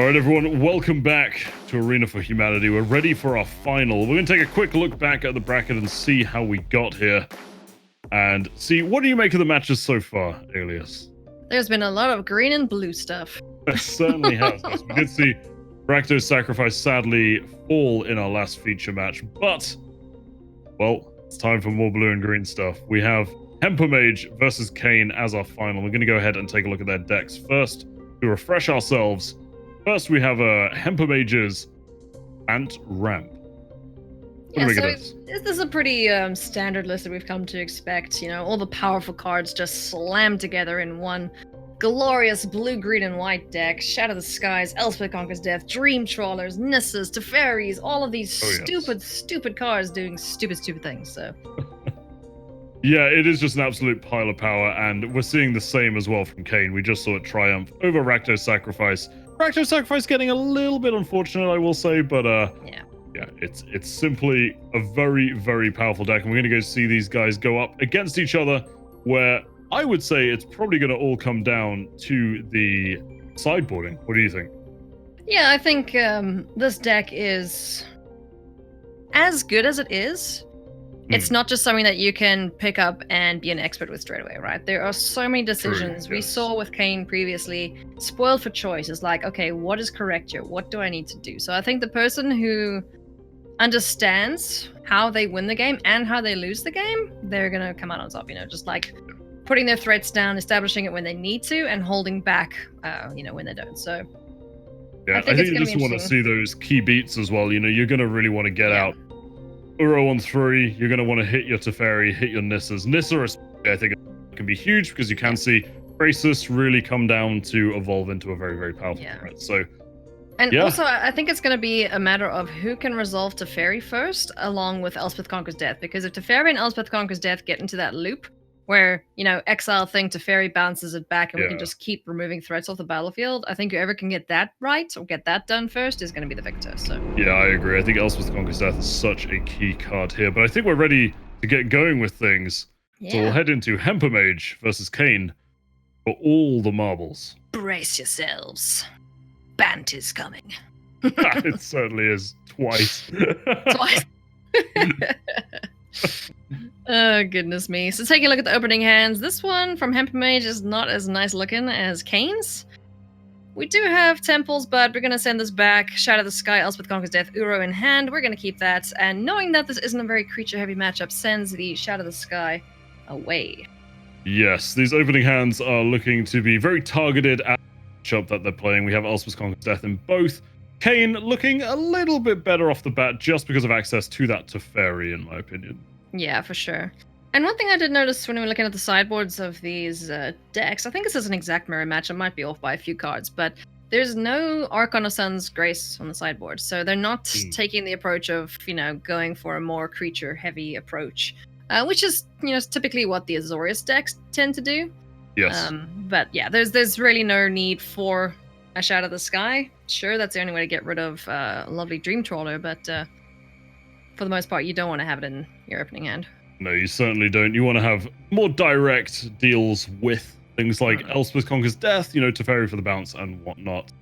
All right, everyone, welcome back to Arena for Humanity. We're ready for our final. We're going to take a quick look back at the bracket and see how we got here. And see, what do you make of the matches so far, Alias? There's been a lot of green and blue stuff. There certainly has. Yes, we did see Rakdos Sacrifice sadly fall in our last feature match, but, well, it's time for more blue and green stuff. We have Hempermage versus Kane as our final. We're going to go ahead and take a look at their decks first to refresh ourselves. First, we have Hempermage's Ant Ramp. Yeah, so this is a pretty standard list that we've come to expect. You know, all the powerful cards just slammed together in one glorious blue, green, and white deck. Shadow the Skies, Elspeth Conquers Death, Dream Trawlers, Nisses, Teferis, all of these stupid cards doing stupid things, so... Yeah, it is just an absolute pile of power, and we're seeing the same as well from Kane. We just saw it triumph over Rakdos Sacrifice. Rakdos Sacrifice getting a little bit unfortunate, I will say, but yeah, it's simply a very, very powerful deck, and we're going to go see these guys go up against each other, where I would say it's probably going to all come down to the sideboarding. What do you think? Yeah, I think this deck is as good as it is. It's not just something that you can pick up and be an expert with straight away, right? There are so many decisions. We saw with Kane previously, spoiled for choice. It's like, okay, what is correct here? What do I need to do? So I think the person who understands how they win the game and how they lose the game, they're going to come out on top, you know, just like putting their threats down, establishing it when they need to, and holding back, when they don't. So yeah, I think you just want to see those key beats as well. You know, you're going to really want to get out Uro on 3, you're going to want to hit your Teferi, hit your Nisses. Nissa, I think, can be huge because you can see Krasis really come down to evolve into a very, very powerful threat. So, also, I think it's going to be a matter of who can resolve Teferi first, along with Elspeth Conquers Death. Because if Teferi and Elspeth Conquers Death get into that loop, where, you know, exile thing, Teferi bounces it back, and we can just keep removing threats off the battlefield. I think whoever can get that right, or get that done first, is going to be the victor, so... Yeah, I agree. I think Elspeth Conquers Death is such a key card here, but I think we're ready to get going with things. Yeah. So we'll head into Hempermage versus Kane for all the marbles. Brace yourselves. Bant is coming. It certainly is. Twice. Twice. Oh, goodness me. So taking a look at the opening hands, this one from Hempermage is not as nice looking as Kane's. We do have Temples, but we're going to send this back. Shadow the Sky, Elspeth Conquers Death, Uro in hand. We're going to keep that. And knowing that this isn't a very creature-heavy matchup, sends the Shadow the Sky away. Yes, these opening hands are looking to be very targeted at the matchup that they're playing. We have Elspeth Conquers Death in both. Kane looking a little bit better off the bat just because of access to that Teferi, in my opinion. Yeah, for sure. And one thing I did notice when we were looking at the sideboards of these decks, I think this is an exact mirror match. I might be off by a few cards, but there's no Archon of Sun's Grace on the sideboard. So they're not taking the approach of, you know, going for a more creature-heavy approach, which is, you know, typically what the Azorius decks tend to do. Yes. But yeah, there's really no need for a Shadow of the Sky. Sure, that's the only way to get rid of a lovely Dream Trawler, but for the most part, you don't want to have it in your opening hand. No, you certainly don't. You want to have more direct deals with things like Elspeth Conquers Death, you know, Teferi for the bounce and whatnot.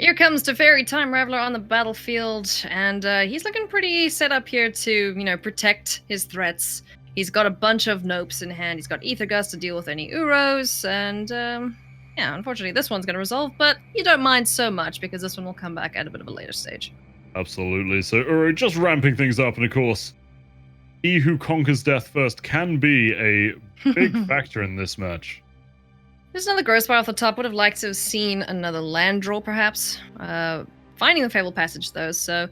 Here comes Teferi Time Raveler on the battlefield, and he's looking pretty set up here to, you know, protect his threats. He's got a bunch of Nopes in hand. He's got Ether Gust to deal with any Uros, and yeah, unfortunately this one's going to resolve, but you don't mind so much because this one will come back at a bit of a later stage. Absolutely. So Uro just ramping things up, and of course, he who conquers death first can be a big factor in this match. There's another Growth Spire off the top. Would have liked to have seen another land draw, perhaps. Finding the Fabled Passage, though, so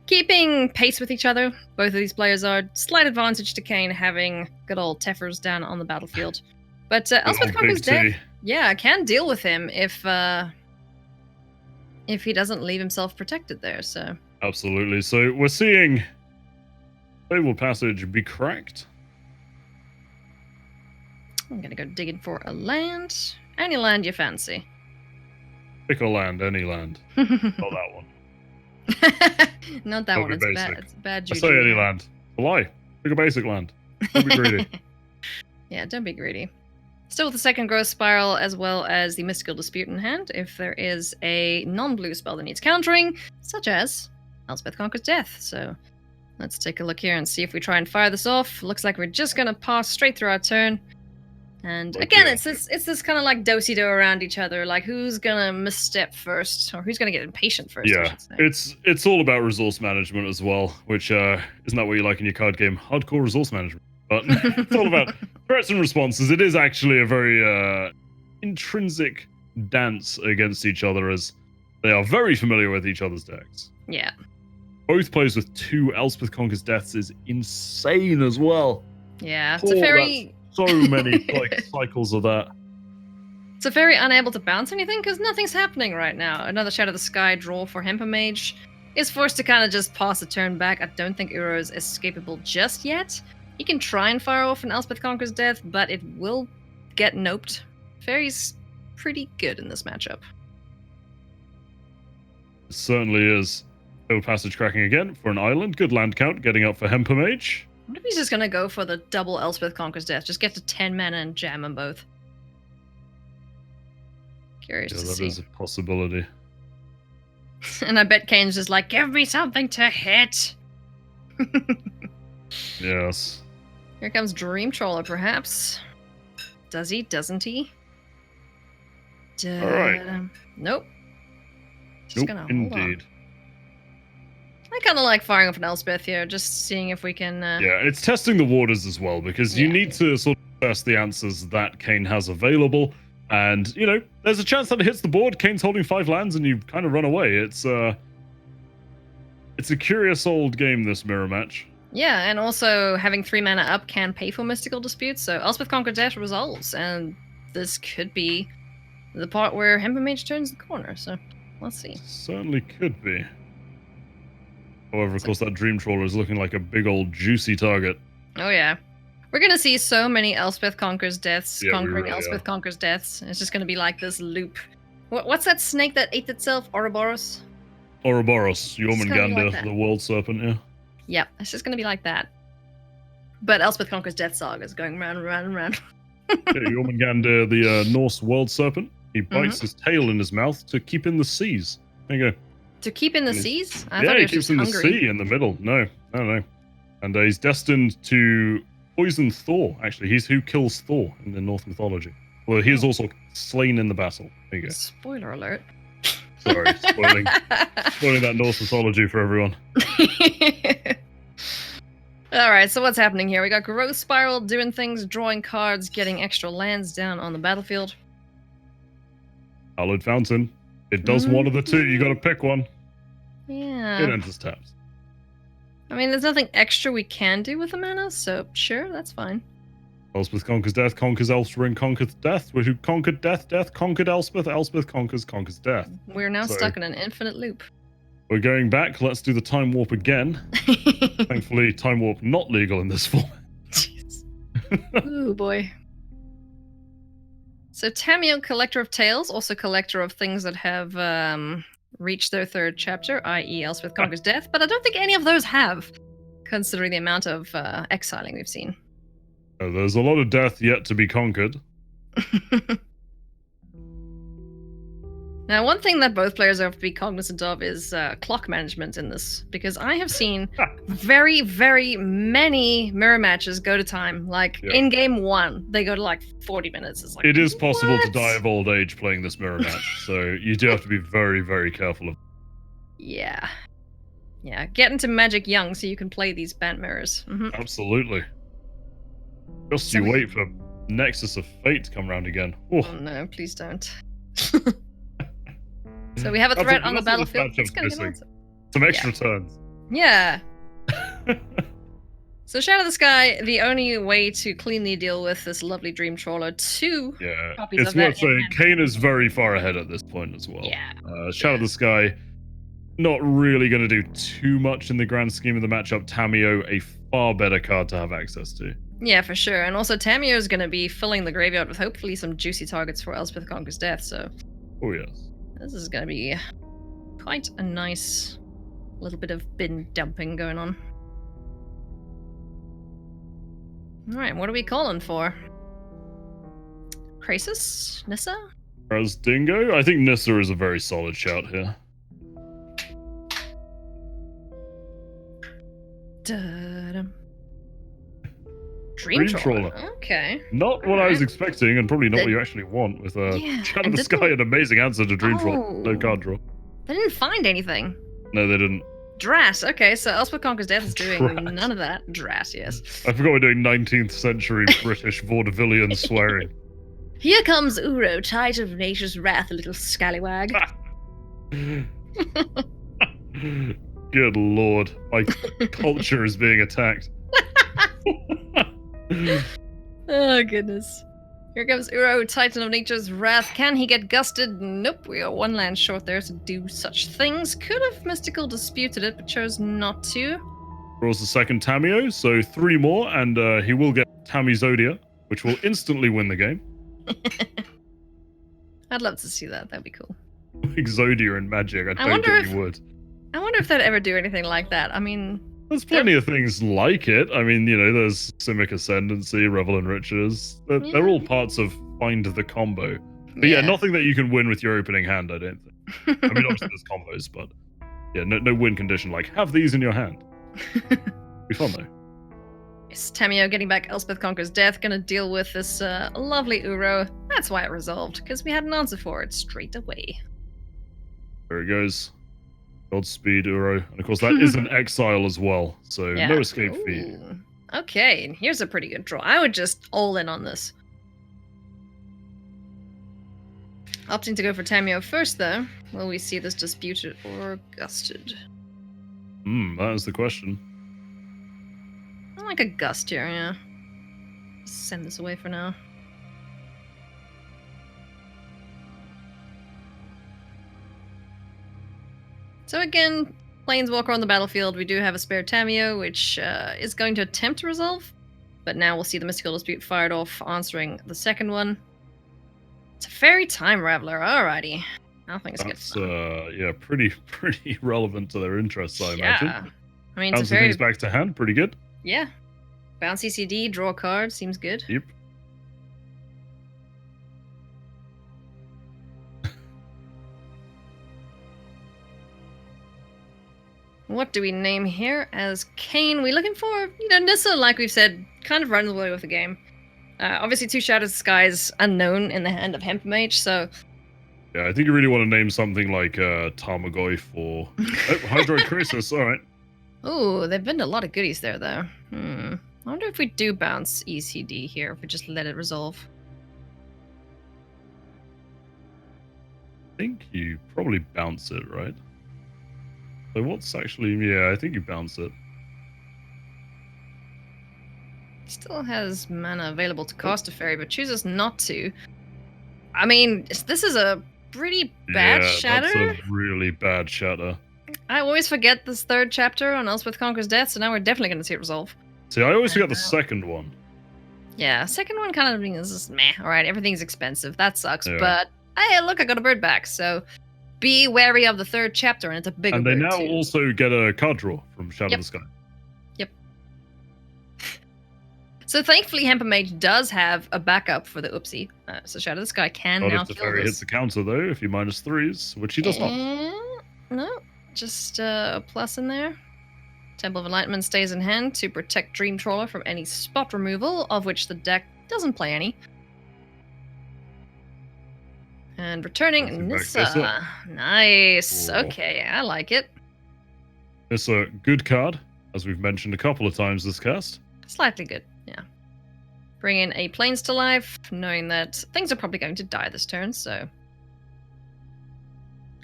keeping pace with each other. Both of these players are slight advantage to Kane having good old Tefers down on the battlefield. But Elspeth Conquers Death, yeah, can deal with him if he doesn't leave himself protected there. So absolutely. So we're seeing Fabled Passage be cracked. I'm gonna go digging for a land. Any land you fancy. Pick a land, any land. Not that one. Not that one. It's bad. It's bad. I say any land. A lie. Pick a basic land. Don't be greedy. Yeah, don't be greedy. Still with the second growth spiral, as well as the mystical dispute in hand, if there is a non-blue spell that needs countering, such as Elspeth Conquers Death. So let's take a look here and see if we try and fire this off. Looks like we're just gonna pass straight through our turn. And again, it's this kind of like do-si-do around each other, like who's gonna misstep first, or who's gonna get impatient first. I Yeah, should say. it's all about resource management as well, which isn't that what you like in your card game? Hardcore resource management. But it's all about threats and responses. It is actually a very intrinsic dance against each other, as they are very familiar with each other's decks. Yeah. Both players with 2 Elspeth Conquers Deaths is insane as well. Yeah, it's a very... So many like cycles of that. It's a very unable to bounce anything because nothing's happening right now. Another Shadow of the Sky draw for Hempamage is forced to kind of just pass a turn back. I don't think Uro is escapable just yet. He can try and fire off an Elspeth Conquers Death, but it will get noped. Fairy's pretty good in this matchup. It certainly is. Field Passage cracking again for an island. Good land count getting up for Hempamage. What if he's just gonna go for the double Elspeth Conquers Death? Just get to 10 mana and jam them both. Curious to see. That is a possibility. And I bet Kane's just like, give me something to hit. Yes. Here comes Dream Trawler, perhaps. Does he? Doesn't he? All right. Nope. Just gonna hold on. Indeed. I kind of like firing off an Elspeth here, just seeing if we can... Yeah, it's testing the waters as well, because you need to sort of test the answers that Kane has available. And, you know, there's a chance that it hits the board, Kane's holding 5 lands, and you kind of run away. It's a curious old game, this mirror match. Yeah, and also having 3 mana up can pay for Mystical Dispute, so Elspeth Conquer Death resolves, and this could be the part where Hempamage turns the corner, so let's see. Certainly could be. However, of course, that Dream Trawler is looking like a big old juicy target. Oh yeah. We're gonna see so many Elspeth Conquers Deaths, Yeah, conquering really Elspeth are. Conquers Deaths. It's just gonna be like this loop. What's that snake that ate itself? Ouroboros? Ouroboros, gonna be Jormungandr, like that. the World Serpent, yeah. Yep, it's just gonna be like that. But Elspeth Conquers Death Saga is going round and round and round. Yeah, Jormungandr, the Norse World Serpent, he bites his tail in his mouth to keep in the seas. There you go. To keep in the And seas? I Yeah, thought he he was keeps just in the hungry. sea in the middle. No. And he's destined to poison Thor, actually. He's who kills Thor in the Norse mythology. Well, he is also slain in the battle. There you go. Spoiler alert. Sorry, spoiling that Norse mythology for everyone. Alright, so what's happening here? We got Growth Spiral doing things, drawing cards, getting extra lands down on the battlefield. Hallowed Fountain. It does one of the two. You got to pick one. Yeah. It enters taps. I mean, there's nothing extra we can do with the mana, so sure, that's fine. Elspeth conquers death, conquers Elfring, conquers death. Who conquered death, death conquered Elspeth, Elspeth conquers death. We're now So- stuck in an infinite loop. We're going back. Let's do the time warp again. Thankfully, time warp not legal in this format. Jeez. Ooh, boy. So Tamio, Collector of Tales, also collector of things that have reached their 3rd chapter, i.e. Elspeth Conquers Death, but I don't think any of those have, considering the amount of exiling we've seen. There's a lot of death yet to be conquered. Now, one thing that both players have to be cognizant of is clock management in this, because I have seen very, very many mirror matches go to time. Like, Yeah. in game 1, they go to like 40 minutes. It's like, It is possible to what? die of old age playing this mirror match, so you do have to be very, very careful of. Yeah. Yeah, get into Magic young so you can play these bent mirrors. Absolutely. Just So you we- wait for Nexus of Fate to come round again. Oh, Oh no, please don't. So we have a That's threat what- on the that's what this battlefield. matchup's It's gonna get missing. answered. some extra turns. Yeah. So Shadow of the Sky, the only way to cleanly deal with this lovely Dream Trawler, 2 Yeah, copies it's of that worth saying in hand. Kane is very far ahead at this point as well. Yeah. Shadow of the Sky, not really going to do too much in the grand scheme of the matchup. Tamio, a far better card to have access to. Yeah, for sure. And also Tamio is going to be filling the graveyard with hopefully some juicy targets for Elspeth Conquers Death, so Oh, yes. this is going to be quite a nice little bit of bin dumping going on. Alright, what are we calling for? Crisis? Nissa? As Dingo? I think Nissa is a very solid shout here. Da-dum. Dream Trawler. Okay. Not what I was expecting, and probably not what you actually want with Yeah, Shadow of the Sky, an amazing answer to Dream Trawler. No card draw. They didn't find anything. No, they didn't. Drat. Okay, so Elspeth Conquers Death is doing Drat. none of that. Drat, yes. I forgot we're doing 19th century British vaudevillian swearing. Here comes Uro, tide of nature's wrath, a little scallywag. Good lord, my culture is being attacked. Oh, goodness. Here comes Uro, Titan of Nature's Wrath. Can he get gusted? Nope, we are one land short there to do such things. Could have Mystical disputed it, but chose not to. Draws the second Tamio, so 3 more, and he will get Tamizodia, which will instantly win the game. I'd love to see that. That'd be cool. Exodia and Magic, I don't wonder think if- you would. I wonder if they'd ever do anything like that. I mean, There's plenty of things like it. I mean, there's Simic Ascendancy, Revel and Riches. They're all parts of Find the Combo. But yeah, nothing that you can win with your opening hand, I don't think. I mean, obviously there's combos, but yeah, no win condition like, have these in your hand. Be fun though. Yes, Tamio getting back Elspeth Conquers Death, gonna deal with this lovely Uro. That's why it resolved, because we had an answer for it straight away. There it goes. Godspeed, Uro. And of course, that is an exile as well, so no escape for you. Ooh. Okay, and here's a pretty good draw. I would just all in on this. Opting to go for Tamio first, though. Will we see this disputed or gusted? That is the question. I like a gust here, yeah. Send this away for now. So again, Planeswalker on the battlefield. We do have a spare Tamio, which is going to attempt to resolve. But now we'll see the Mystical Dispute fired off, answering the second one. It's a Fairy Time Raveler. Alrighty. I think it's good. That's, yeah, pretty relevant to their interests, I imagine. I mean, it's a Bouncing very... things back to hand, pretty good. Yeah. Bounce CCD, draw a card, seems good. Yep. What do we name here as Kane? We looking for, Nissa, like we've said, kind of runs away with the game. Obviously, 2 Shadows of the Skies unknown in the hand of Hempmage, so... Yeah, I think you really want to name something like Tarmogoyf or... Hydroid Crisis, alright. Ooh, they've been a lot of goodies there, though. I wonder if we do bounce ECD here, if we just let it resolve. I think you probably bounce it, right? So what's actually... Yeah, I think you bounce it. Still has mana available to cast a fairy, but chooses not to. I mean, this is a pretty bad shatter. That's a really bad shatter. I always forget this 3rd chapter on Elspeth Conquers Death, so now we're definitely going to see it resolve. See, I always forget the second one. Yeah, second one kind of is just meh. Alright, everything's expensive. That sucks, Yeah. but hey, look, I got a bird back, so be wary of the 3rd chapter, and it's a bigger And they bird, now too. also get a card draw from Shadow of the Sky. So thankfully, Hempmage does have a backup for the oopsie. So Shadow of the Sky can Not now if the kill fairy this. hits the counter, though, if you -3s, which he does not. No, just a plus in there. Temple of Enlightenment stays in hand to protect Dream Trawler from any spot removal, of which the deck doesn't play any. And returning Nissa. Nice. Ooh. Okay, I like it. It's a good card, as we've mentioned a couple of times this cast. Slightly good, yeah. Bring in a Plains to life, knowing that things are probably going to die this turn, so...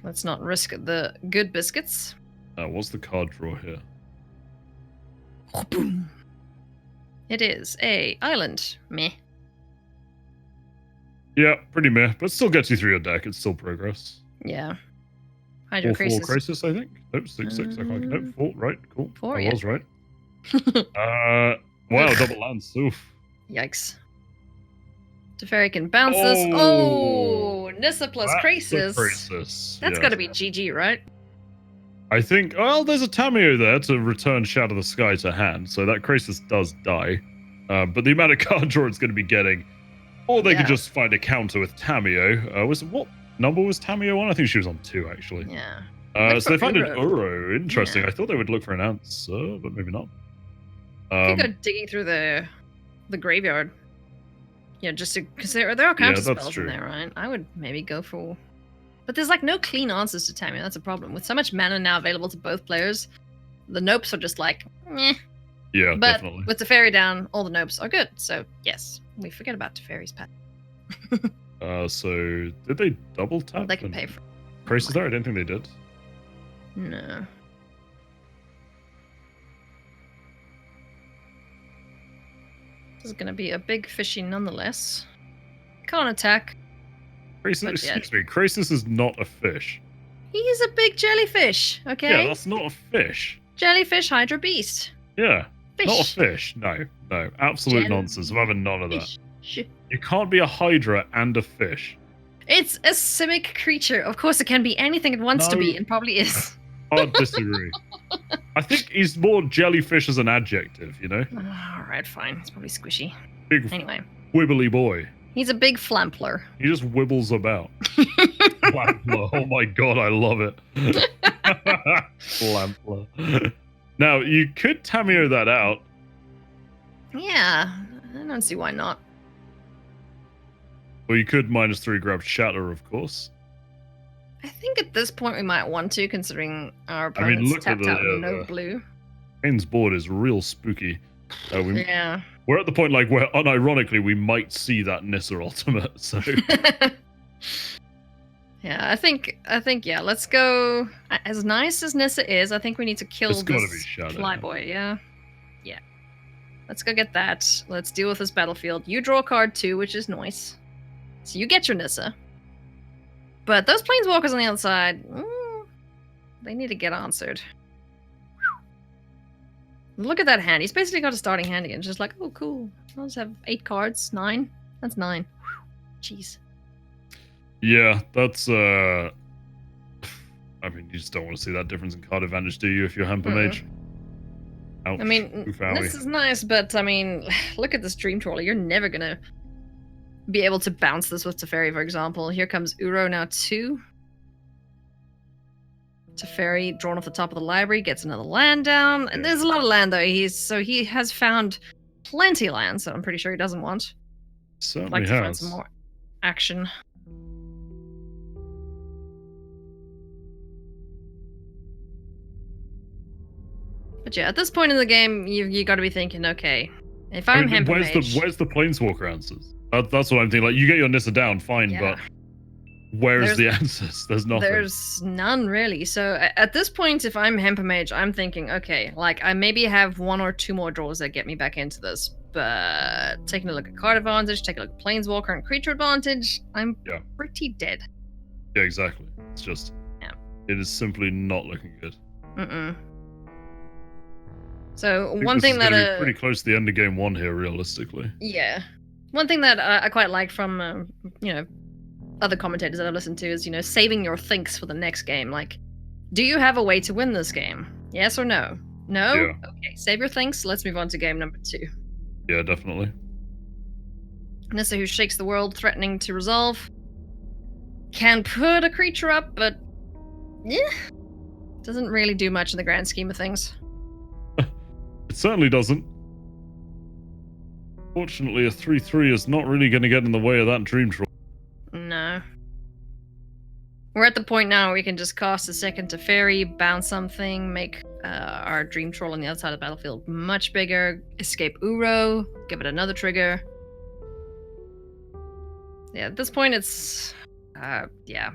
Let's not risk the good biscuits. What's the card draw here? It is a island. Meh. Yeah, pretty meh, but still gets you through your deck. It's still progress. Yeah. 4/4 Hydrocrisis. Crisis, I think. Nope, 6/6. I can't get nope. 4, right, cool. 4, I yeah. was right. Wow, double lands. Oof. Yikes. Teferi can bounce this. Oh! Oh! Nissa plus That's a Crisis. Crisis. That's yes. gotta be GG, right? I think, well, there's a Tamio there to return Shadow of the Sky to hand, so that Crisis does die. But the amount of card draw it's going to be getting Or they Yeah. could just find a counter with Tamio. What number was Tamio on? I think she was on 2, actually. Yeah. So they find an Uro. Uro. Interesting. Yeah. I thought they would look for an answer, but maybe not. You could go digging through the graveyard. Yeah, just because there are counter that's spells true. in there, right? I would maybe go for. But there's like no clean answers to Tamio. That's a problem. With so much mana now available to both players, the Nopes are just like, meh. Yeah, But definitely. with Teferi down, all the Nopes are good. So yes, we forget about Teferi's path. So did they double tap? They can pay for. Grace is there? I don't think they did. No. This is gonna be a big fishy nonetheless. Can't attack. Krasis, But yeah. excuse me, Krasis is not a fish. He's a big jellyfish, okay? Yeah, that's not a fish. Jellyfish Hydra Beast. Yeah, Fish. not a fish. No, absolute nonsense. I'm having none of that. Fish. You can't be a Hydra and a fish. It's a simic creature. Of course, it can be anything it wants to No. be, and probably is. I'd disagree. I think he's more jellyfish as an adjective, you know? All right, fine. It's probably squishy. Big Anyway, wibbly boy. he's a big flampler. He just wibbles about. Flampler. Oh my god, I love it. Flampler. Now, you could Tamio that out. Yeah, I don't see why not. Or you could -3 grab Shatter, of course. I think at this point we might want to, considering our I mean, opponents look at tapped out the, no blue. Kane's board is real spooky. Yeah. We're at the point like where, unironically, we might see that Nissa ultimate. So Yeah, I think yeah, let's go. As nice as Nissa is, I think we need to kill It's gotta be this Shadow. Flyboy, yeah. Yeah. Let's go get that. Let's deal with this battlefield. You draw a card too, which is nice. So you get your Nissa. But those planeswalkers on the outside, they need to get answered. Look at that hand. He's basically got a starting hand again. Just like, oh, cool. I'll just have 8 cards. 9. That's 9. Jeez. yeah, that's I mean, you just don't want to see that difference in card advantage, do you, if you're Hamper Mage? Ouch. I mean, Oof, owie. this is nice, but I mean, look at this Dream Trawler. You're never gonna be able to bounce this with Teferi, for example. Here comes Uro now 2. Teferi drawn off the top of the library, gets another land down. And there's a lot of land though. He has found plenty of land, so I'm pretty sure he doesn't want. I'd Certainly like to find has. some more action. But yeah, at this point in the game, you got to be thinking, okay, if I'm Hamper Mage, where's the Planeswalker answers? That's what I'm thinking. Like, you get your Nissa down, fine, Yeah. but where's There's- the answers? There's nothing. there's none really. So at this point, if I'm Hamper Mage, I'm thinking, okay, like I maybe have 1 or 2 more draws that get me back into this. But taking a look at card advantage, taking a look at Planeswalker and creature advantage, I'm pretty dead. Yeah, exactly. It's just, Yeah. it is simply not looking good. Mm-mm. So I think one this thing is that gonna be pretty close to the end of game 1 here, realistically. yeah, one thing that I quite like from other commentators that I've listened to is saving your thinks for the next game. Like, do you have a way to win this game? Yes or no? No. Yeah. Okay, save your thinks. Let's move on to game number 2. Yeah, definitely. Nissa, who shakes the world, threatening to resolve, can put a creature up, but doesn't really do much in the grand scheme of things. It certainly doesn't. Fortunately, a 3/3 is not really going to get in the way of that Dream Troll. No. We're at the point now where we can just cast a second Teferi, bounce something, make our Dream Troll on the other side of the battlefield much bigger, escape Uro, give it another trigger. Yeah, at this point it's yeah.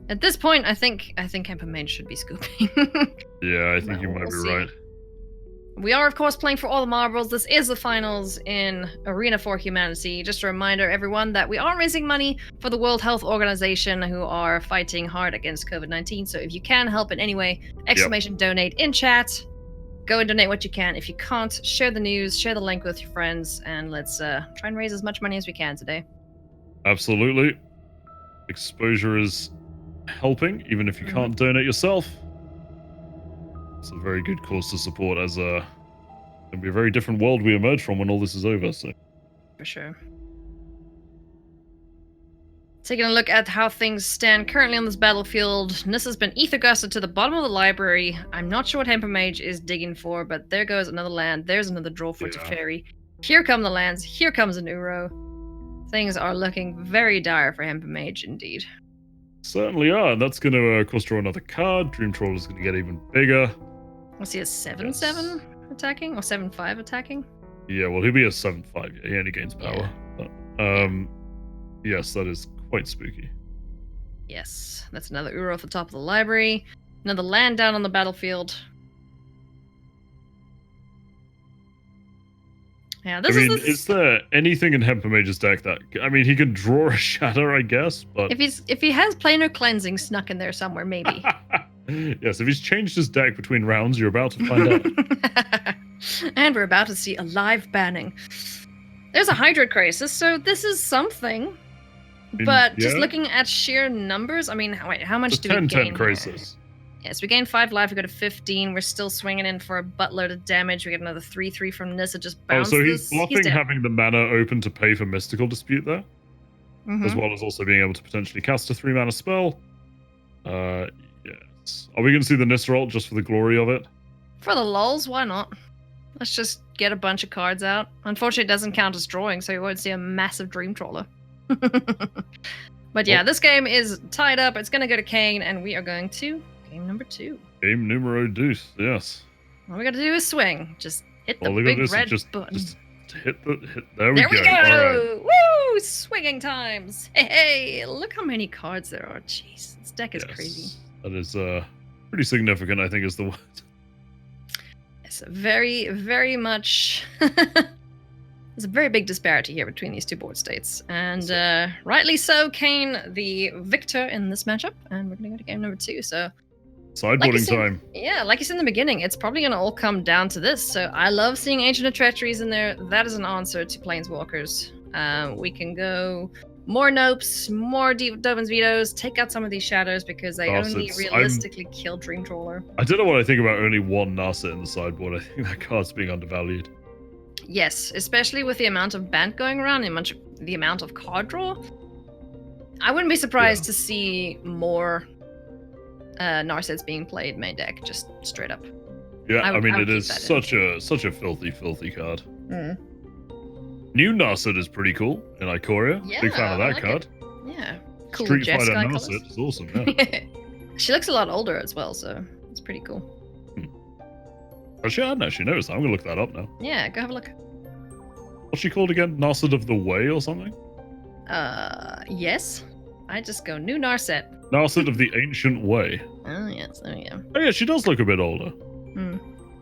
At this point, I think Hamper Mage should be scooping. Yeah, I think Well, you might we'll be see. right. We are, of course, playing for all the marbles. This is the finals in Arena for Humanity. Just a reminder, everyone, that we are raising money for the World Health Organization, who are fighting hard against COVID-19. So if you can help in any way, !donate in chat. Go and donate what you can. If you can't, share the news, share the link with your friends, and let's try and raise as much money as we can today. Absolutely. Exposure is helping, even if you can't donate yourself. It's a very good cause to support, as it'll be a very different world we emerge from when all this is over. So For sure. Taking a look at how things stand currently on this battlefield, Nissa's been ether gusted to the bottom of the library. I'm not sure what Hemper Mage is digging for, but there goes another land. There's another draw for Teferi. Here come the lands. Here comes an Uro. Things are looking very dire for Hemper Mage indeed. Certainly are. That's going to, of course, draw another card. Dream Trawler's going to get even bigger. Was he a 7/7 attacking or 7/5 attacking? Yeah, well, he'll be a 7/5. Yeah, he only gains power. Yeah. But, yes, that is quite spooky. Yes, that's another Uro at the top of the library. Another land down on the battlefield. Yeah, is there anything in Hemper Mage's deck that... I mean, he can draw a shatter, I guess, but... If he has planar cleansing snuck in there somewhere, maybe. Yes, if he's changed his deck between rounds, you're about to find out. And we're about to see a live banning. There's a Hydra Crisis, so this is something. But just looking at sheer numbers, I mean, wait, how much do we gain 10-10 Crisis. Yes, we gain 5 life, we go to 15. We're still swinging in for a buttload of damage. We get another 3/3 from Nissa, just bounces. Oh, so he's bluffing having the mana open to pay for Mystical Dispute there? As well as also being able to potentially cast a 3-mana spell. Yes. Are we going to see the Nissa ult just for the glory of it? For the lulz, why not? Let's just get a bunch of cards out. Unfortunately, it doesn't count as drawing, so you won't see a massive Dream Trawler. But yeah, this game is tied up. It's going to go to Kane, and we are going to game number 2. Game numero deuce, yes. All we got to do is swing. Just hit the big red button. Just there we go. There we go! Woo! Swinging times. Hey, look how many cards there are. Jeez, this deck is crazy. That is pretty significant, I think is the word. It's very, very much... There's a very big disparity here between these two board states. And rightly so, Kane, the victor in this matchup. And we're going to go to game number 2, so... Sideboarding time. Yeah, like you said in the beginning, it's probably going to all come down to this. So I love seeing Ancient of Treacheries in there. That is an answer to Planeswalkers. We can go more Nopes, more Dovin's Vetoes, take out some of these shadows because they only realistically kill Dream Trawler. I don't know what I think about only one Narset in the sideboard. I think that card's being undervalued. Yes, especially with the amount of band going around and the amount of card draw. I wouldn't be surprised to see more Narsets being played main deck, just straight up. Yeah, I mean, it is such a filthy card. New Narset is pretty cool in Ikoria. Yeah, big fan of that card. Yeah, cool. Street Fighter Narset is awesome. Yeah. She looks a lot older as well, so it's pretty cool. Actually, I hadn't actually noticed that. I'm gonna look that up now. Yeah, go have a look. What's she called again? Narset of the Way or something? Yes. I just go new Narset. Narset of the Ancient Way. Oh, yes, there we go. Oh yeah, she does look a bit older.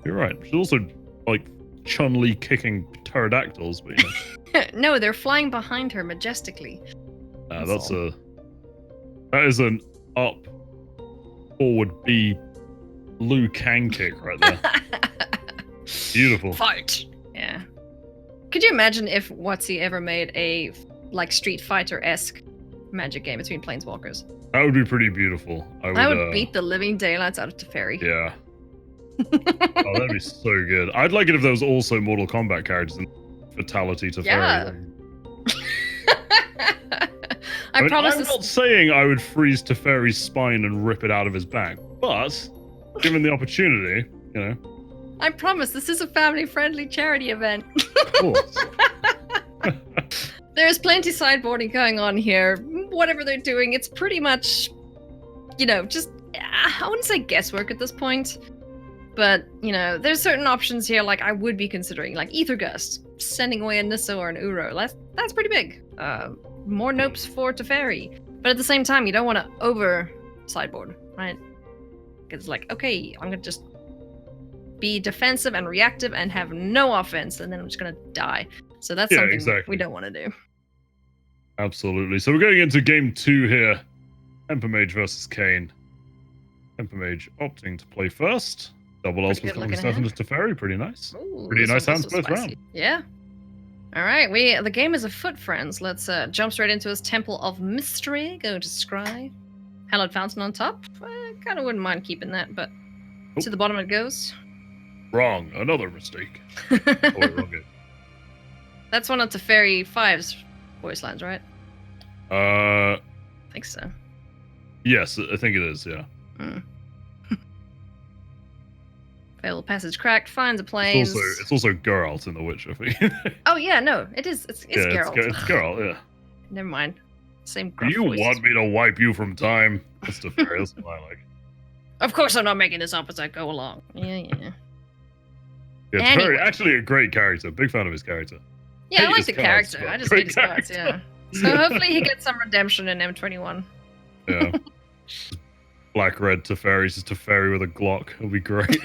You're right. She's also like Chun-Li kicking pterodactyls, but you know. No, they're flying behind her majestically. That is an up forward B Liu Kang kick right there. Beautiful. Fight. Yeah. Could you imagine if WotC ever made a like Street Fighter-esque Magic game between Planeswalkers? That would be pretty beautiful. I would beat the living daylights out of Teferi. Yeah. Oh, that'd be so good. I'd like it if there was also Mortal Kombat characters in Fatality Teferi. Yeah. I'm not saying I would freeze Teferi's spine and rip it out of his back, but given the opportunity, you know. I promise this is a family-friendly charity event. Of course. There's plenty sideboarding going on here. Whatever they're doing, it's pretty much, you know, just, I wouldn't say guesswork at this point. But, you know, there's certain options here, like I would be considering, like Ether Gust, sending away a Nissa or an Uro. That's pretty big. More Nopes for Teferi. But at the same time, you don't want to over sideboard, right? Because it's like, okay, I'm going to just be defensive and reactive and have no offense, and then I'm just going to die. So that's something we don't want to do. Absolutely. So we're going into game 2 here. Hemper Mage versus Kane. Hemper Mage opting to play first. Double Elspeth coming second to Teferi. Pretty nice. Ooh, pretty nice hands both round. Yeah. All right. The game is afoot, friends. Let's jump straight into his Temple of Mystery. Go to Scry. Hallowed Fountain on top. I kind of wouldn't mind keeping that, but to the bottom it goes. Wrong. Another mistake. Wrong it. That's one of Teferi 5's voice lines, right? think so. Yes, I think it is, yeah. Fatal passage cracked, finds a plains. It's also Geralt in The Witcher, I think. Oh yeah, no, it is. It's Geralt. It's Geralt, yeah. Never mind. Same Do gruff you voice. want me to wipe you from time? That's the fairy, that's what I like. Of course I'm not making this up as I go along. Yeah. Yeah, it's Anyway. actually a great character. Big fan of his character. Yeah, I Hate like his the cards, character. but I just great hate his cards, yeah. So hopefully he gets some redemption in M21. Yeah. Black red Teferi's just Teferi with a Glock. It'll be great.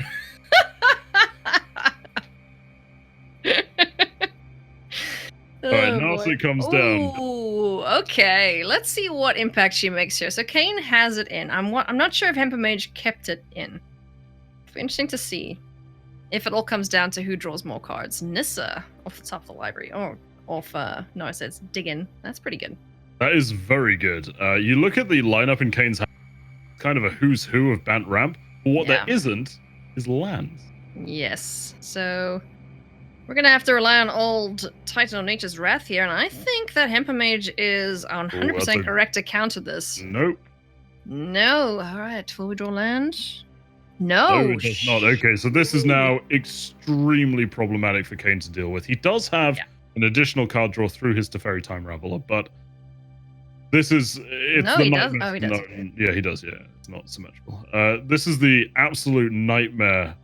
Alright, Narset comes down. Ooh, okay. Let's see what impact she makes here. So Kane has it in. I'm not sure if Hempamage kept it in. It'll be interesting to see if it all comes down to who draws more cards. Nissa off the top of the library. Or off, no, it says dig in. That's pretty good. That is very good. You look at the lineup in Kane's hand, kind of a who's who of Bant Ramp. But what there isn't is lands. Yes. So we're going to have to rely on old Titan of Nature's Wrath here, and I think that Hempamage is 100% correct to counter this. Nope. No. All right. Will we draw land? No. No, it does not. Okay, so this is now extremely problematic for Kane to deal with. He does have an additional card draw through his Teferi Time Raveler, but this is... No, he does? Oh, he does. Yeah, he does, yeah. It's not symmetrical. This is the absolute nightmare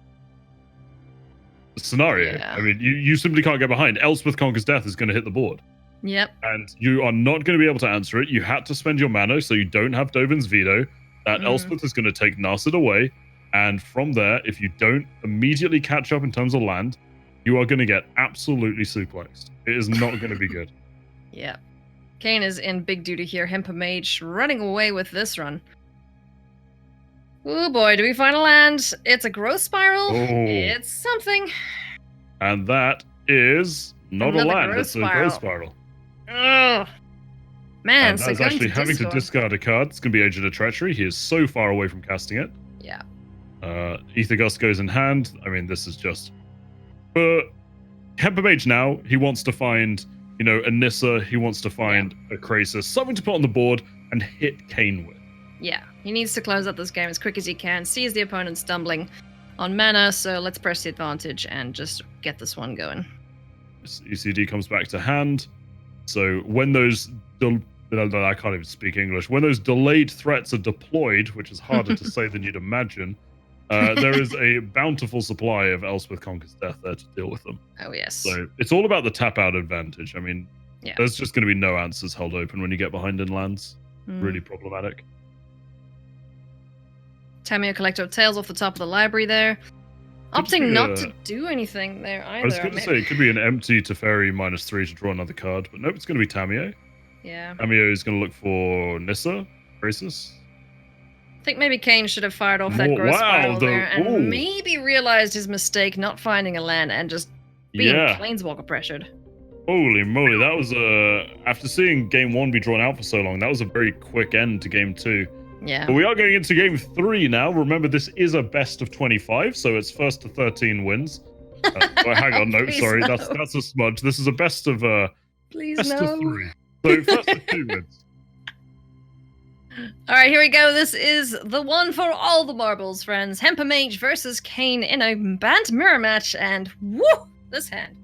scenario. Yeah. I mean, you simply can't get behind. Elspeth Conquers Death is going to hit the board. Yep. And you are not going to be able to answer it. You had to spend your mana, so you don't have Dovin's Veto. That Elspeth is going to take Narset away. And from there, if you don't immediately catch up in terms of land, you are going to get absolutely suplexed. It is not going to be good. Yeah. Kane is in big duty here. Hempamage running away with this run. Oh boy, do we find a land? It's a growth spiral. It's something. And that is not a land, it's a growth spiral. Oh. Man, and that's actually having to discard a card. It's going to be Agent of Treachery. He is so far away from casting it. Yeah. Ether Gust goes in hand. I mean, this is just... Hempamage now, he wants to find, a Nissa. He wants to find a Krasis. Something to put on the board and hit Kane with. Yeah, he needs to close out this game as quick as he can, sees the opponent stumbling on mana, so let's press the advantage and just get this one going. ECD comes back to hand. So when those... I can't even speak English. When those delayed threats are deployed, which is harder to say than you'd imagine, there is a bountiful supply of Elspeth Conquers Death there to deal with them. Oh, yes. So it's all about the tap-out advantage. I mean, there's just going to be no answers held open when you get behind in lands. Really problematic. Tamio Collector of Tales off the top of the library there. Opting not to do anything there either. I was going to say, it could be an empty Teferi -3 to draw another card, but nope, it's going to be Tamio. Yeah. Tamio is going to look for Nissa, Krasis. I think maybe Kane should have fired off that growth spiral there and maybe realized his mistake not finding a land and just being Planeswalker pressured. Holy moly, that was after seeing game 1 be drawn out for so long, that was a very quick end to game 2. Yeah. But we are going into game 3 now. Remember, this is a best of 25, so it's first to 13 wins. Hang on, no, sorry, no. That's a smudge. This is a best of Please best no. of 3. So first to 2 wins. All right, here we go. This is the one for all the marbles, friends. Hempamage versus Kane in a Bant mirror match, and woo, this hand.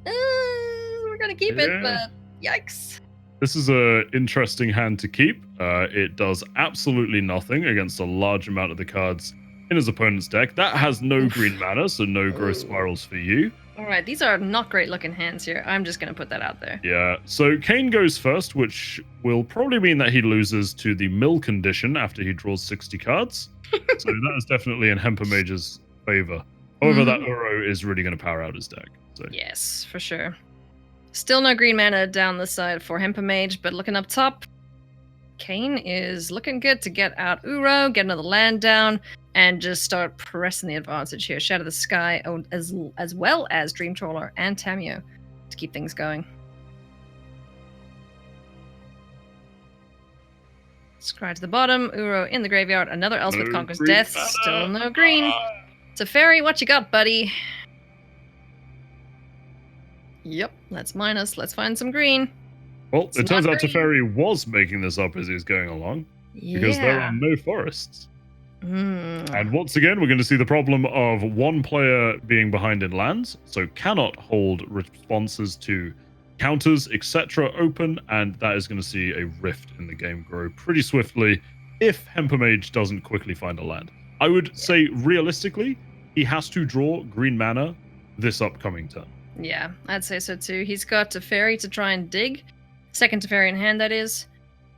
We're gonna keep it, but yikes. This is a interesting hand to keep. It does absolutely nothing against a large amount of the cards in his opponent's deck. That has no green mana, so no growth spirals for you. All right, these are not great looking hands here. I'm just going to put that out there. Yeah, so Kane goes first, which will probably mean that he loses to the mill condition after he draws 60 cards. So that is definitely in Hempamage's favor. However, that Uro is really going to power out his deck. So. Yes, for sure. Still no green mana down the side for Hempamage, but looking up top, Kane is looking good to get out Uro, get another land down, and just start pressing the advantage here. Shadow the Sky, as well as Dream Trawler and Tamio to keep things going. Scry to the bottom, Uro in the graveyard, another Elspeth Conquers Death, still no green. Teferi, what you got, buddy? Yep, let's minus. Let's find some green. Well, It's it turns not out green. Teferi was making this up as he was going along, because there are no forests. And once again, we're going to see the problem of one player being behind in lands, so cannot hold responses to counters, etc. open, and that is going to see a rift in the game grow pretty swiftly if Hempamage doesn't quickly find a land. I would say, realistically, he has to draw green mana this upcoming turn. Yeah, I'd say so too. He's got Teferi to try and dig. Second Teferi in hand, that is.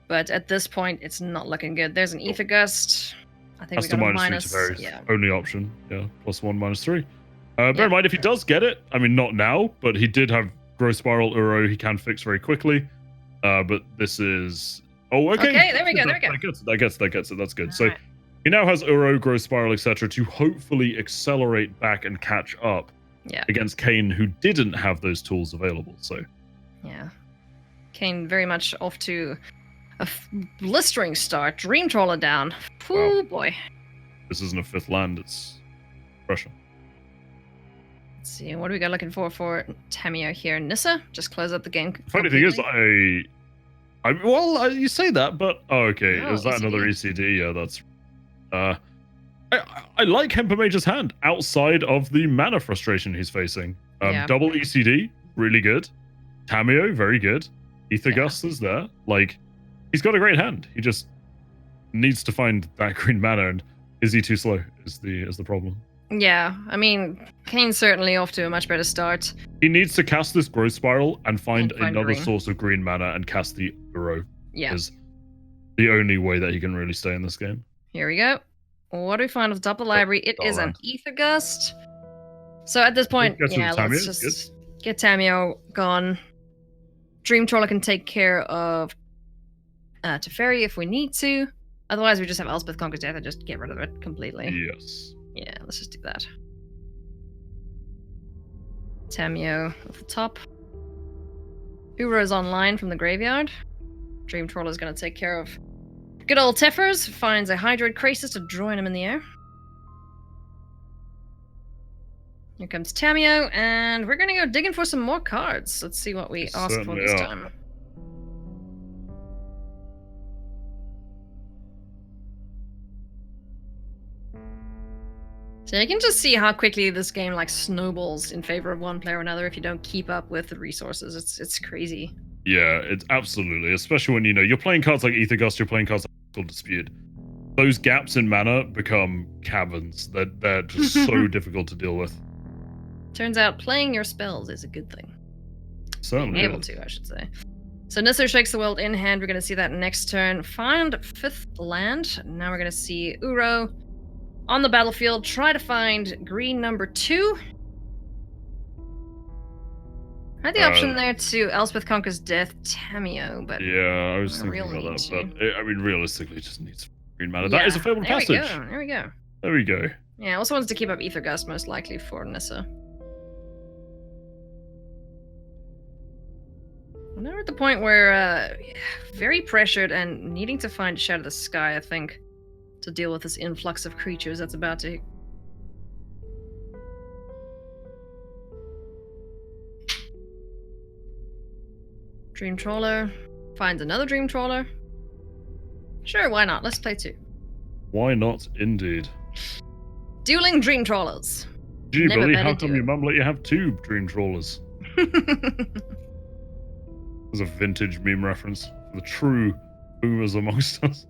But at this point, it's not looking good. There's an Ether Gust. I think That's we the got a -3 minus. Teferi's Yeah. only option. Yeah, +1, -3. Bear Yeah. in mind, if he does get it, I mean, not now, but he did have Growth Spiral Uro he can fix very quickly. But this is... Oh, okay. Okay, there we go, there we go. That gets it. That's good. All So right. he now has Uro, Growth Spiral, etc. to hopefully accelerate back and catch up against Kane, who didn't have those tools available. So yeah. Kane very much off to a blistering start. Dream Trawler down. Ooh, boy. this isn't a 5th land, it's pressure. Let's see, what do we got looking for Tamio here? Nissa? Just close up the game. Funny thing is, well, you say that, but okay, No, is that ECD. another ECD? Yeah, that's. I like Hempamage's hand outside of the mana frustration he's facing. Double ECD, really good. Tamio, very good. Ether Gust is there. Like, he's got a great hand. He just needs to find that green mana, and is he too slow? Is the problem? Yeah, I mean, Kane's certainly off to a much better start. He needs to cast this Growth Spiral and find another green. source of green mana and cast the Uro. Yeah. Is the only way that he can really stay in this game. Here we go. What do we find at the top of the library? It is an Ether Gust. So at this point, let's just get Tamio gone. Dream Trawler can take care of Teferi if we need to. Otherwise, we just have Elspeth Conquers Death and just get rid of it completely. Yes. Yeah, let's just do that. Tamio at the top. Uro's online from the graveyard. Dream Trawler's going to take care of good old Tefers. Finds a Hydroid Krasis to join him in the air. Here comes Tamio, and we're going to go digging for some more cards. Let's see what we ask for this time. So you can just see how quickly this game like snowballs in favor of one player or another if you don't keep up with the resources. It's crazy. Yeah, it's absolutely, especially when you're playing cards like Ether Gust, you're playing cards like Crystal Dispute. Those gaps in mana become caverns. They're just so difficult to deal with. Turns out playing your spells is a good thing. Certainly. Being able to, I should say. So Nissa Shakes the World in hand. We're going to see that next turn. Find 5th land. Now we're going to see Uro on the battlefield. Try to find green number 2. I had the option there to Elspeth Conquers Death, Tamio, but yeah, I was thinking about that. But I mean, realistically, it just needs green mana. Yeah, that is a fabled passage. There we go. There we go. Yeah, also wants to keep up Ether Gust most likely for Nissa. Now we're at the point where very pressured and needing to find Shadow of the Sky, I think, to deal with this influx of creatures that's about to... Dream Trawler finds another Dream Trawler. Sure, why not? Let's play 2. Why not, indeed. Dueling Dream Trawlers. Gee, Billy, how come your mum let you have 2 Dream Trawlers? There's a vintage meme reference for the true boomers amongst us.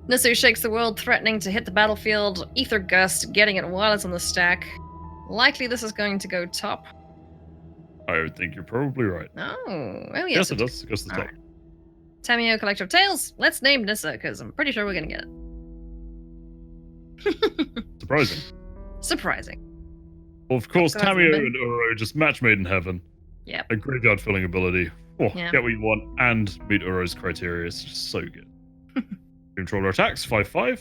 Nissa Shakes the World, threatening to hit the battlefield. Ether Gust, getting it while it's on the stack. Likely this is going to go top. I would think you're probably right. Oh, well, yes, it does. It goes to the top. Right. Tamio, Collector of Tales. Let's name Nissa, because I'm pretty sure we're going to get it. Surprising. Surprising. Well, of course, Tamio and Uro just match made in heaven. Yep. A graveyard filling ability. Oh, yeah. Get what you want and meet Uro's criteria. It's just so good. Dream Trawler attacks 5/5.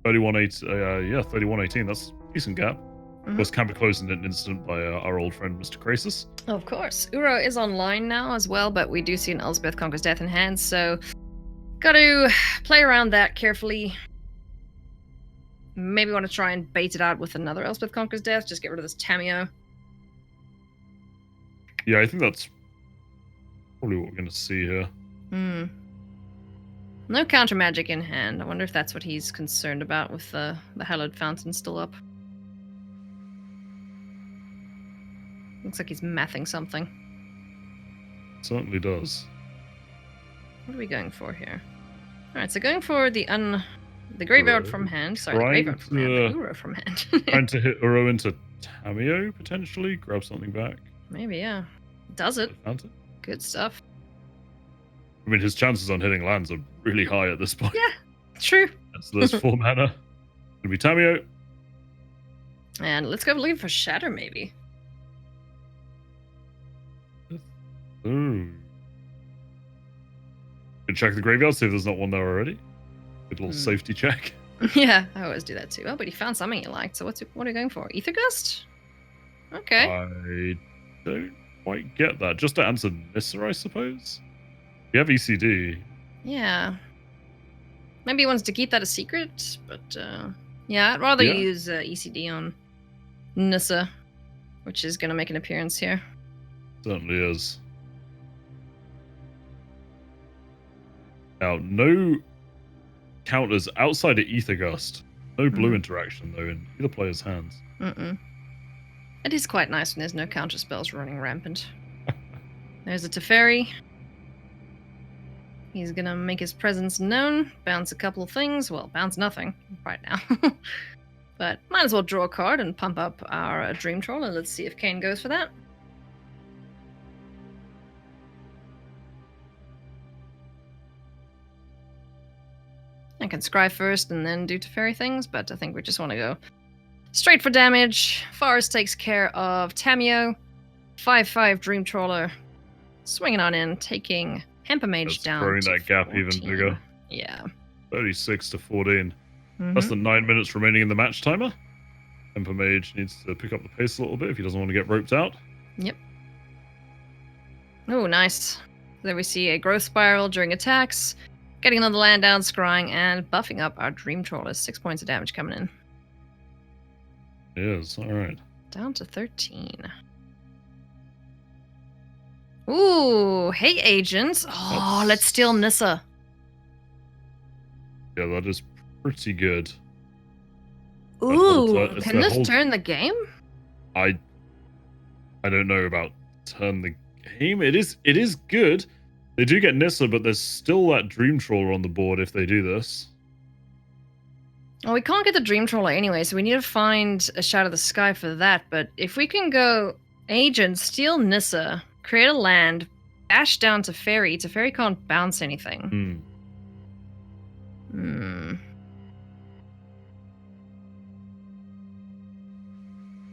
3118. That's a decent gap. Of course, can be closed in an instant by our old friend Mr. Krasis. Of course. Uro is online now as well, but we do see an Elspeth Conquers Death in hand, so got to play around that carefully. Maybe want to try and bait it out with another Elspeth Conquers Death. Just get rid of this Tamio. Yeah, I think that's probably what we're going to see here. Hmm. No counter magic in hand. I wonder if that's what he's concerned about with the hallowed fountain still up. Looks like he's mathing something. Certainly does. What are we going for here? Alright, so going for the graveyard Uro. from hand. Sorry, the Trying graveyard from hand. to- The Uro from hand. Trying to hit Uro into Tamio, potentially. Grab something back. Maybe, yeah. Does it. Fountain. Good stuff. I mean, his chances on hitting lands are really high at this point. Yeah, true. So there's 4 mana. Gonna be Tamio. And let's go looking for Shatter, maybe. Ooh. Can check the graveyard, see if there's not one there already. Good little safety check. Yeah, I always do that too. Oh, but he found something you liked. So what are you going for? Ether Gust? Okay. I don't quite get that. Just to answer Nissa, I suppose. We have ECD. Yeah. Maybe he wants to keep that a secret, but yeah, I'd rather use ECD on Nissa, which is going to make an appearance here. Certainly is. Now, no counters outside of Ether Gust. No blue interaction, though, in either player's hands. Mm-mm. It is quite nice when there's no counter spells running rampant. There's a Teferi. He's gonna make his presence known, bounce a couple of things. Well, bounce nothing right now. But might as well draw a card and pump up our Dream Troll, and let's see if Kane goes for that. I can scry first and then do Teferi things, but I think we just want to go straight for damage. Forest takes care of Tamio. 5/5 Dream Troller. Swinging on in, taking Hamper Mage That's down. growing to that gap even 14. bigger. Yeah. 36 to 14. Mhm. Less than 9 minutes remaining in the match timer. Emperor Mage needs to pick up the pace a little bit if he doesn't want to get roped out. Yep. Oh, nice. There we see a growth spiral during attacks, getting another land down, scrying, and buffing up our Dream Trollers. 6 points of damage coming in. Yes, alright. Down to 13. Ooh, hey agents. Oh, let's steal Nissa. Yeah, that is pretty good. Ooh, it's can the this whole- turn the game? I don't know about turn the game. It is good. They do get Nissa, but there's still that Dream Trawler on the board if they do this. Well, we can't get the Dream Troller anyway, so we need to find a Shadow of the Sky for that. But if we can go Agent, steal Nissa, create a land, bash down to Fairy. Teferi can't bounce anything.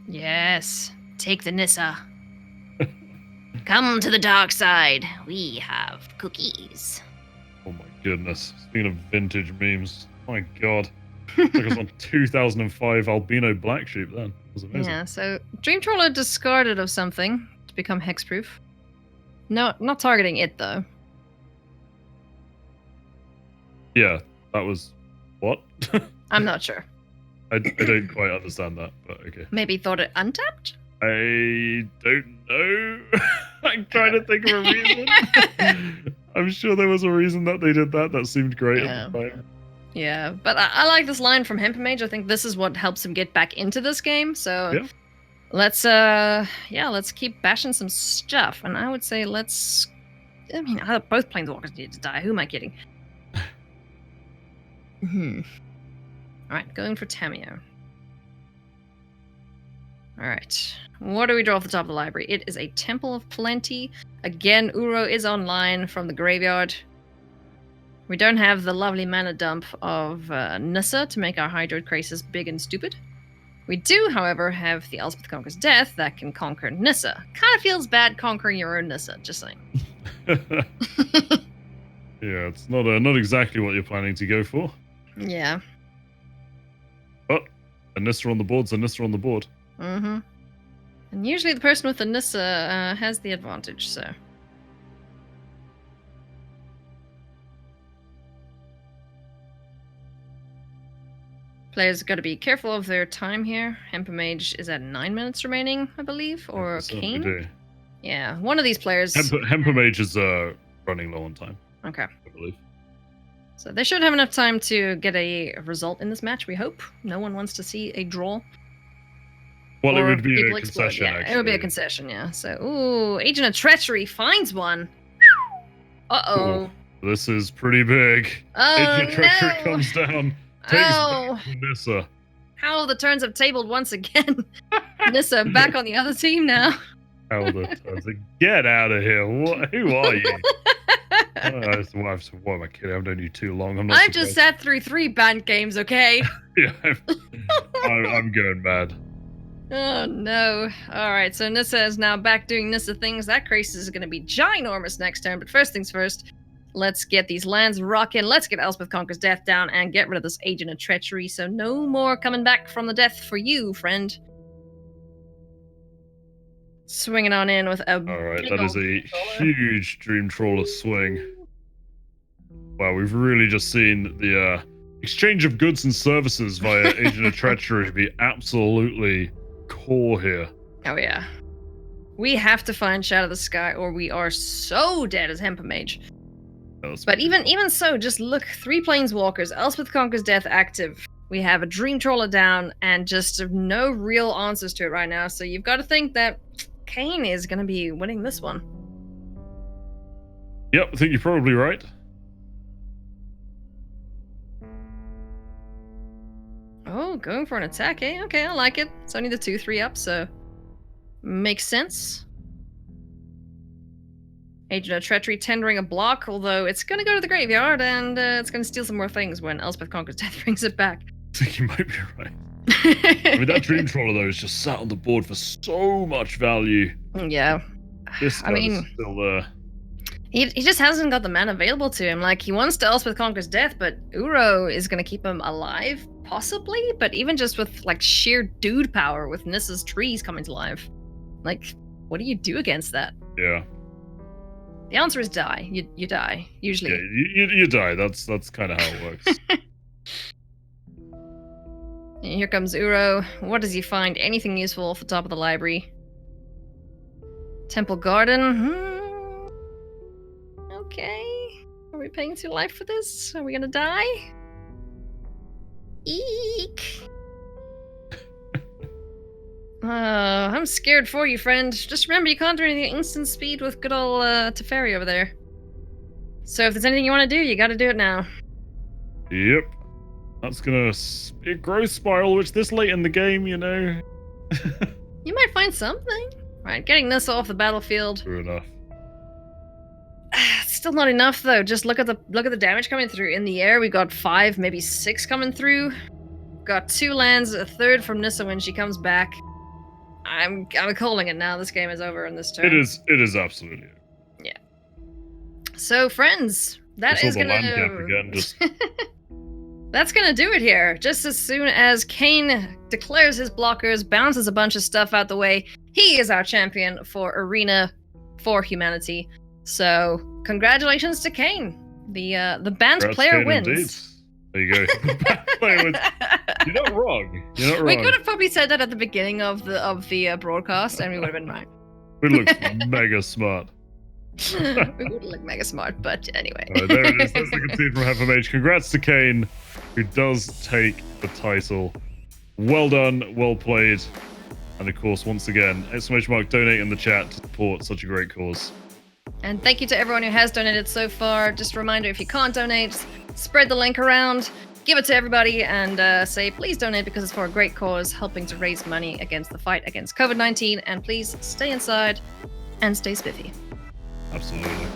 Yes, take the Nissa. Come to the dark side. We have cookies. Oh my goodness. Speaking of vintage memes, my god. Took us on 2005 albino black sheep then. It was amazing. Yeah, so Dream Troller discarded of something to become hexproof. No, not targeting it though. Yeah, that was what? I'm not sure. I don't quite understand that, but okay. Maybe thought it untapped? I don't know. I'm trying to think of a reason. I'm sure there was a reason that they did that. That seemed great at the time. Yeah, but I like this line from Hamper Mage. I think this is what helps him get back into this game. So Yeah. let's keep bashing some stuff. And I would say both Planeswalkers need to die. Who am I kidding? Alright, going for Tamio. Alright. What do we draw off the top of the library? It is a Temple of Plenty. Again, Uro is online from the graveyard. We don't have the lovely mana dump of Nissa to make our Hydroid Crisis big and stupid. We do, however, have the Elspeth Conquers Death that can conquer Nissa. Kind of feels bad conquering your own Nissa, just saying. Yeah, it's not exactly what you're planning to go for. Yeah. But a Nissa on the board's a Nissa on the board. Mm-hmm. And usually the person with the Nissa has the advantage, so... Players got to be careful of their time here. Hamper Mage is at 9 minutes remaining, I believe, or Certainly Kane. do. Yeah, one of these players. Hempamage is running low on time, Okay. I believe. So they should have enough time to get a result in this match, we hope. No one wants to see a draw. Well, it Or would be people a explode. concession, Yeah, actually. it would be a concession, yeah. So, ooh, Agent of Treachery finds one. Uh-oh. Ooh, this is pretty big. Oh, Agent of Treachery no. comes down, takes Oh. back Nissa. How the turns have tabled once again. Nissa back on the other team now. How the turns. Get out of here. Who are you? What am I kidding? I've known you too long. I've just sat through 3 banned games, okay? Yeah, I'm going mad. Oh no. Alright, so Nissa is now back doing Nissa things. That crisis is going to be ginormous next turn, but first things first, let's get these lands rocking. Let's get Elspeth Conquers Death down and get rid of this Agent of Treachery, so no more coming back from the death for you, friend. Swinging on in with a Alright, that is a huge Dream Trawler swing. Wow, we've really just seen the exchange of goods and services via Agent of Treachery be absolutely core here. Oh yeah. We have to find Shadow of the Sky or we are so dead as Hempamage. But even so, just look, 3 Planeswalkers, Elspeth Conquers Death active. We have a Dream Trawler down and just no real answers to it right now. So you've got to think that Kane is going to be winning this one. Yep, I think you're probably right. Oh, going for an attack, eh? Okay, I like it. It's only the 2/3 up, so makes sense. Agent of Treachery tendering a block, although it's going to go to the graveyard and it's going to steal some more things when Elspeth Conquers Death brings it back. I think you might be right. I mean, that Dream Trawler, though, is just sat on the board for so much value. Yeah. This guy is still there. He just hasn't got the mana available to him. Like, he wants to Elspeth Conquers Death, but Uro is going to keep him alive, possibly? But even just with, like, sheer dude power with Nissa's trees coming to life. Like, what do you do against that? Yeah. The answer is die. You die, usually. Yeah, you die. That's kind of how it works. And here comes Uro. What does he find? Anything useful off the top of the library? Temple Garden? Okay. Are we paying 2 life for this? Are we gonna die? Eek. I'm scared for you, friend. Just remember, you can't do anything instant speed with good old Teferi over there. So if there's anything you want to do, you gotta do it now. Yep. That's gonna be a growth spiral, which this late in the game, you know. You might find something. Right, getting this off the battlefield. True enough. It's still not enough though. Just look at the damage coming through. In the air, we got 5, maybe 6 coming through. Got 2 lands, a 3rd from Nissa when she comes back. I'm calling it now. This game is over in this turn. It is absolutely. Yeah. So friends, that is gonna land gap again, just... That's gonna do it here. Just as soon as Kane declares his blockers, bounces a bunch of stuff out the way, he is our champion for Arena for Humanity. So congratulations to Kane. The banned player Kane wins. Indeed. There you go. The banned player wins. You're not wrong. You're not wrong. We could have probably said that at the beginning of the broadcast, and we would have been right. We look mega smart. We would look mega smart, but anyway. Right, there it is. That's the concede from Hempamage. Congrats to Kane, who does take the title. Well done, well played. And of course, once again, ! Donate in the chat to support such a great cause. And thank you to everyone who has donated so far. Just a reminder, if you can't donate, spread the link around, give it to everybody, and say please donate because it's for a great cause, helping to raise money against the fight against COVID-19. And please stay inside and stay spiffy. Absolutely.